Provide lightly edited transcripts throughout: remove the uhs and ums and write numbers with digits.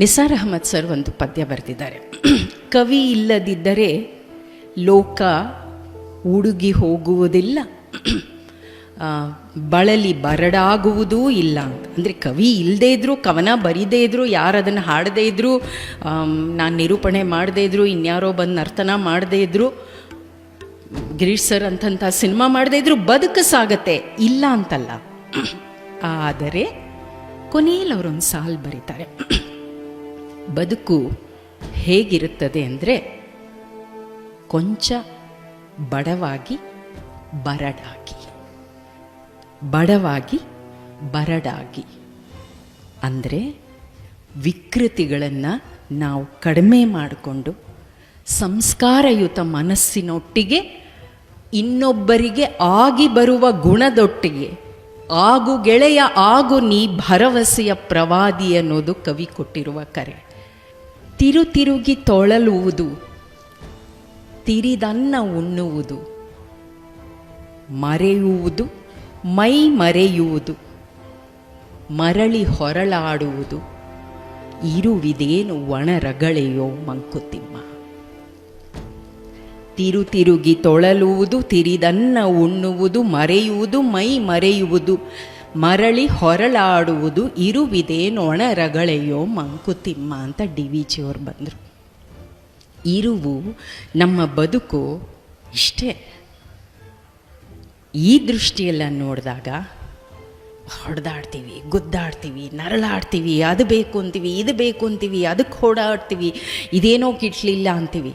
Nisar Ahmed sir ಒಂದು ಪದ್ಯ ಬರೆದಿದ್ದಾರೆ. ಕವಿ ಇಲ್ಲದಿದ್ದರೆ ಲೋಕ ಉಡುಗಿ ಹೋಗುವುದಿಲ್ಲ, ಬಳಲಿ ಬರಡಾಗುವುದೂ ಇಲ್ಲ ಅಂತ. ಅಂದರೆ ಕವಿ ಇಲ್ಲದೇ ಇದ್ದರೂ, ಕವನ ಬರೀದೇ ಇದ್ದರೂ, ಯಾರು ಅದನ್ನು ಹಾಡದೇ ಇದ್ದರೂ, ನಾನು ನಿರೂಪಣೆ ಮಾಡದೇ ಇದ್ದರೂ, ಇನ್ಯಾರೋ ಬಂದು ನರ್ತನ ಮಾಡದೇ ಇದ್ದರೂ, ಗಿರೀಶ್ ಸರ್ ಅಂತಂಥ ಸಿನಿಮಾ ಮಾಡದೇ ಇದ್ದರೂ ಬದುಕು ಸಾಗತ್ತೆ, ಇಲ್ಲ ಅಂತಲ್ಲ. ಆದರೆ ಕೊನೆಯಲ್ಲಿ ಅವರೊಂದು ಸಾಲು ಬರೀತಾರೆ. ಬದುಕು ಹೇಗಿರುತ್ತದೆ ಅಂದರೆ ಕೊಂಚ ಬಡವಾಗಿ ಬರಡಾಗಿ, ಬಡವಾಗಿ ಬರಡಾಗಿ. ಅಂದರೆ ವಿಕೃತಿಗಳನ್ನು ನಾವು ಕಡಿಮೆ ಮಾಡಿಕೊಂಡು ಸಂಸ್ಕಾರಯುತ ಮನಸ್ಸಿನೊಟ್ಟಿಗೆ ಇನ್ನೊಬ್ಬರಿಗೆ ಆಗಿ ಬರುವ ಗುಣದೊಟ್ಟಿಗೆ ಆಗು ಗೆಳೆಯ ಆಗು ನೀ ಭರವಸೆಯ ಪ್ರವಾದಿ ಅನ್ನೋದು ಕವಿ ಕೊಟ್ಟಿರುವ ಕರೆ. ತಿರುಗಿ ತೊಳಲುವುದು, ತಿರಿದನ್ನ ಉಣ್ಣುವುದು, ಮರೆಯುವುದು ಮೈ ಮರೆಯುವುದು, ಮರಳಿ ಹೊರಳಾಡುವುದು, ಇರುವಿದೇನು ಒಣರಗಳೆಯೋ ಮಂಕುತಿಮ್ಮ. ತಿರುಗಿ ತೊಳಲುವುದು, ತಿರಿದನ್ನ ಉಣ್ಣುವುದು, ಮರೆಯುವುದು ಮೈ ಮರೆಯುವುದು, ಮರಳಿ ಹೊರಳಾಡುವುದು, ಇರುವಿದೇನು ಒಣರಗಳೆಯೋ ಮಂಕುತಿಮ್ಮ ಅಂತ DVG ಅವರು ಬಂದರು. ಇರುವು ನಮ್ಮ ಬದುಕು ಇಷ್ಟೇ. ಈ ದೃಷ್ಟಿಯೆಲ್ಲ ನೋಡಿದಾಗ ಹೊಡೆದಾಡ್ತೀವಿ, ಗುದ್ದಾಡ್ತೀವಿ, ನರಳಾಡ್ತೀವಿ, ಅದು ಬೇಕು ಅಂತೀವಿ, ಇದು ಬೇಕು ಅಂತೀವಿ, ಅದಕ್ಕೆ ಓಡಾಡ್ತೀವಿ, ಇದೇನೋ ಕಿಟ್ಲಿಲ್ಲ ಅಂತೀವಿ.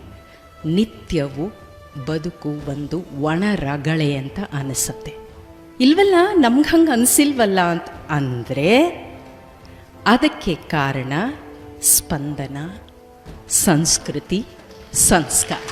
ನಿತ್ಯವೂ ಬದುಕು ಒಂದು ಒಣ ರಗಳೆ ಅಂತ ಅನಿಸುತ್ತೆ. ಇಲ್ವಲ್ಲ, ನಮ್ಗೆ ಹಂಗೆ ಅನಿಸಿಲ್ವಲ್ಲ ಅಂತ ಅಂದರೆ ಅದಕ್ಕೆ ಕಾರಣ ಸ್ಪಂದನ, ಸಂಸ್ಕೃತಿ, ಸಂಸ್ಕಾರ.